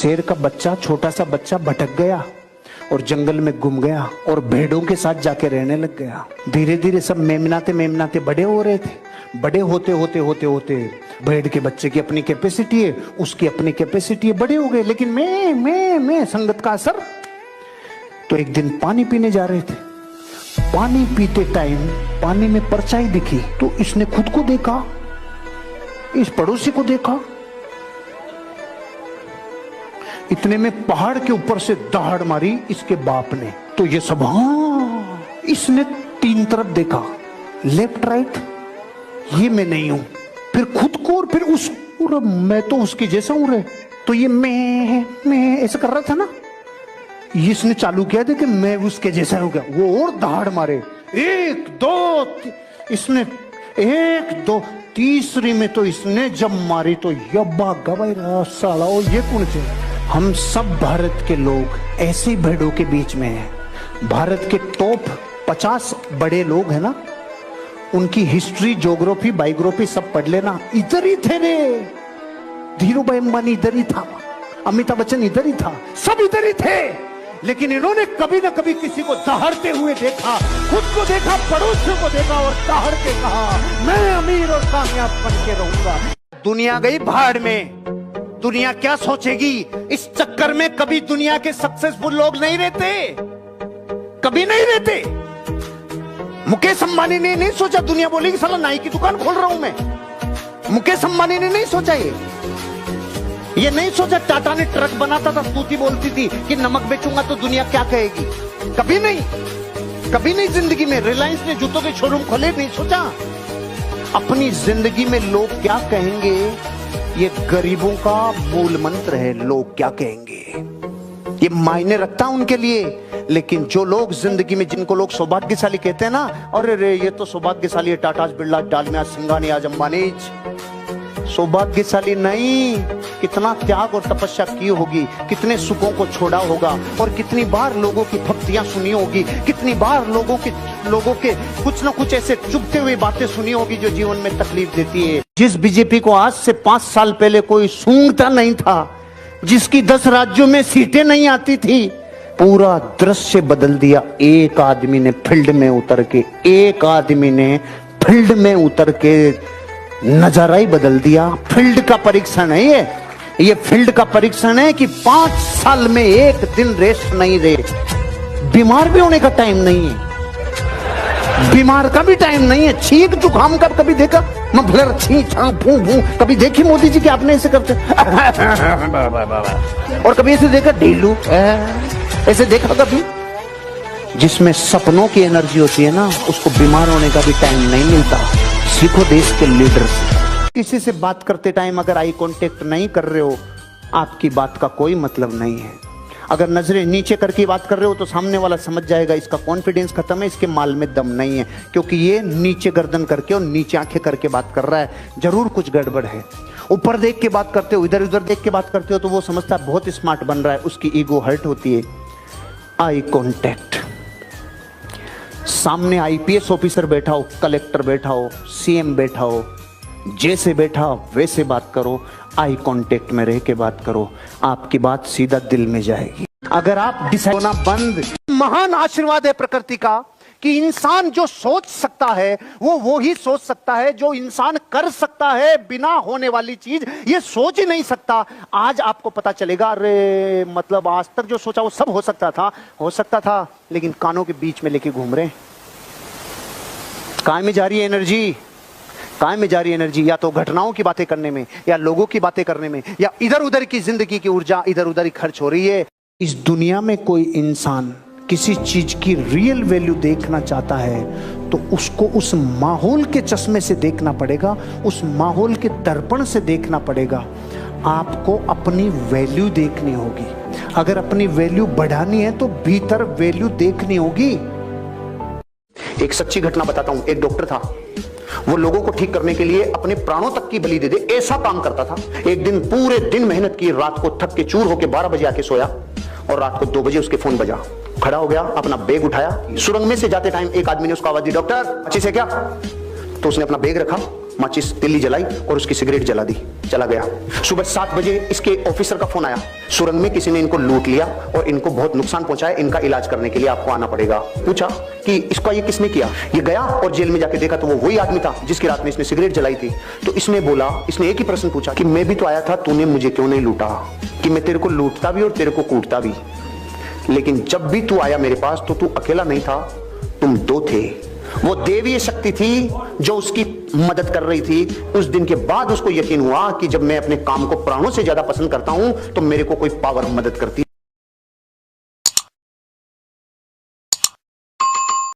शेर का बच्चा, छोटा सा बच्चा भटक गया और जंगल में गुम गया और भेड़ों के साथ जाके रहने लग गया। धीरे धीरे सब मेमनाते मेमनाते बड़े हो रहे थे। बड़े होते होते होते होते भेड़ के बच्चे की अपनी कैपेसिटी है, उसकी अपनी कैपेसिटी है, बड़े हो गए। लेकिन मैं संगत का असर। तो एक दिन पानी पीने जा रहे थे। पानी पीते टाइम पानी में परछाई दिखी तो इसने खुद को देखा, इस पड़ोसी को देखा। इतने में पहाड़ के ऊपर से दहाड़ मारी इसके बाप ने। तो ये सब हाँ, इसने तीन तरफ देखा, लेफ्ट राइट, ये मैं नहीं हूं, फिर खुद को और फिर उसको, मैं तो उसके जैसा हूं रे। तो ये मैं ऐसा कर रहा था ना, इसने चालू किया था कि मैं उसके जैसा हो गया। वो और दहाड़ मारे, एक दो, इसने एक दो, तीसरी में तो इसने जब मारी तो यब्बा गवाई रहा साला। और ये कौन थे? हम सब भारत के लोग ऐसे भेड़ों के बीच में हैं। भारत के टॉप 50 बड़े लोग हैं ना, उनकी हिस्ट्री, ज्योग्राफी, बायोग्राफी सब पढ़ लेना। इधर ही थे रे, धीरू भाई अंबानी इधर ही था, अमिताभ बच्चन इधर ही था, सब इधर ही थे। लेकिन इन्होंने कभी ना कभी किसी को दहाड़ते हुए देखा, खुद को देखा, पड़ोसियों को देखा और दहाड़ के कहा मैं अमीर और कामयाब बन के रहूंगा। दुनिया गई भाड़ में। दुनिया क्या सोचेगी इस चक्कर में? कभी दुनिया के सक्सेसफुल लोग नहीं रहते, कभी नहीं रहते। मुकेश अंबानी ने नहीं सोचा, दुनिया बोलेगी साला नाई की दुकान खोल रहा हूं मैं। मुकेश अंबानी ने नहीं सोचा ये नहीं सोचा। टाटा ने ट्रक बनाता था, तूती बोलती थी कि नमक बेचूंगा तो दुनिया क्या कहेगी। कभी नहीं, कभी नहीं जिंदगी में। रिलायंस ने जूतों के शोरूम खोले, नहीं सोचा। अपनी जिंदगी में लोग क्या कहेंगे, ये गरीबों का मूल मंत्र है। लोग क्या कहेंगे ये मायने रखता उनके लिए। लेकिन जो लोग जिंदगी में, जिनको लोग सौभाग्यशाली कहते हैं ना, अरे रे ये तो सौभाग्यशाली है, टाटा, बिरला, डालमिया, सिंघानिया, अंबानी। सौभाग्यशाली नहीं, कितना त्याग और तपस्या की होगी, कितने सुखों को छोड़ा होगा और कितनी बार लोगों की भक्तियां सुनी होगी, कितनी बार लोगों के कुछ ना कुछ ऐसे चुभते हुए बातें सुनी होगी जो जीवन में तकलीफ देती है। जिस बीजेपी को आज से 5 साल पहले कोई सूंघता नहीं था, जिसकी 10 राज्यों में सीटें नहीं आती थी, पूरा दृश्य बदल दिया एक आदमी ने फील्ड में उतर के। एक आदमी ने फील्ड में उतर के नजारा ही बदल दिया। फील्ड का परीक्षण है ये फील्ड का परीक्षण है कि 5 साल में एक दिन रेस्ट नहीं दे। बीमार भी होने का टाइम नहीं है, बीमार का भी टाइम नहीं है। छींक जुकाम का कभी देखा? मफलर छी छा फू फू कभी देखी मोदी जी कि आपने ऐसे करते? और कभी ऐसे देखा ढीलू ऐसे देखा कभी? जिसमें सपनों की एनर्जी होती है ना, उसको बीमार होने का भी टाइम नहीं मिलता। सीखो देश के लीडर से। किसी से बात करते टाइम अगर आई कांटेक्ट नहीं कर रहे हो, आपकी बात का कोई मतलब नहीं है। अगर नजरें नीचे करके बात कर रहे हो तो सामने वाला समझ जाएगा इसका कॉन्फिडेंस खत्म है, इसके माल में दम नहीं है, क्योंकि ये नीचे गर्दन करके और नीचे आंखें करके बात कर रहा है। जरूर कुछ गड़बड़ है। ऊपर देख के बात करते हो, इधर उधर देख के बात करते हो तो वो समझता है बहुत स्मार्ट बन रहा है, उसकी ईगो हर्ट होती है। Eye contact. सामने आईपीएस ऑफिसर बैठा हो, कलेक्टर बैठा हो, सीएम बैठा हो, जैसे बैठा वैसे बात करो। आई कांटेक्ट में रह के बात करो, आपकी बात सीधा दिल में जाएगी। अगर आप डिसाइड होना बंद, महान आशीर्वाद है प्रकृति का कि इंसान जो सोच सकता है वो ही सोच सकता है। जो इंसान कर सकता है बिना होने वाली चीज, ये सोच ही नहीं सकता। आज आपको पता चलेगा, अरे मतलब आज तक जो सोचा वो सब हो सकता था, लेकिन कानों के बीच में लेके घूम रहे हैं। कहाँ में जा रही है एनर्जी? कहाँ में जा रही है एनर्जी? या तो घटनाओं की बातें करने में, या लोगों की बातें करने में, या इधर उधर की जिंदगी की ऊर्जा इधर उधर ही खर्च हो रही है। इस दुनिया में कोई इंसान किसी चीज की रियल वैल्यू देखना चाहता है तो उसको उस माहौल के चश्मे से देखना पड़ेगा, उस माहौल के दर्पण से देखना पड़ेगा। आपको अपनी वैल्यू देखनी होगी। अगर अपनी वैल्यू बढ़ानी है तो भीतर वैल्यू देखनी होगी। एक सच्ची घटना बताता हूं। एक डॉक्टर था, वो लोगों को ठीक करने के लिए अपने प्राणों तक की बलि दे दे ऐसा काम करता था। एक दिन पूरे दिन मेहनत की, रात को थक के चूर होके 12 बजे आके सोया और रात को 2 बजे उसके फोन बजा। खड़ा हो गया, अपना बैग उठाया, सुरंग में से जाते टाइम एक आदमी ने उसको आवाज दी, डॉक्टर अच्छी से क्या? तो उसने अपना बैग रखा, माचिस तिल्ली जलाई और उसकी सिगरेट जला दी, चला गया। सुबह 7 बजे इसके ऑफिसर का फोन आया, सुरंग में किसी ने इनको लूट लिया और इनको बहुत नुकसान पहुंचाया, इनका इलाज करने के लिए आपको आना पड़ेगा। पूछा कि इसका ये किसने किया? ये गया और जेल में जाके देखा तो वो वही आदमी था जिसकी रात में इसने सिगरेट जलाई थी। तो इसने बोला, इसने एक ही प्रश्न पूछा कि मैं भी तो आया था, तूने मुझे क्यों नहीं लूटा? कि मैं तेरे को लूटता भी और तेरे को कूटता भी, लेकिन जब भी तू आया मेरे पास तो तू अकेला नहीं था, तुम 2 थे। वो देवीय शक्ति थी जो उसकी मदद कर रही थी। उस दिन के बाद उसको यकीन हुआ कि जब मैं अपने काम को प्राणों से ज्यादा पसंद करता हूं तो मेरे को कोई पावर मदद करती है।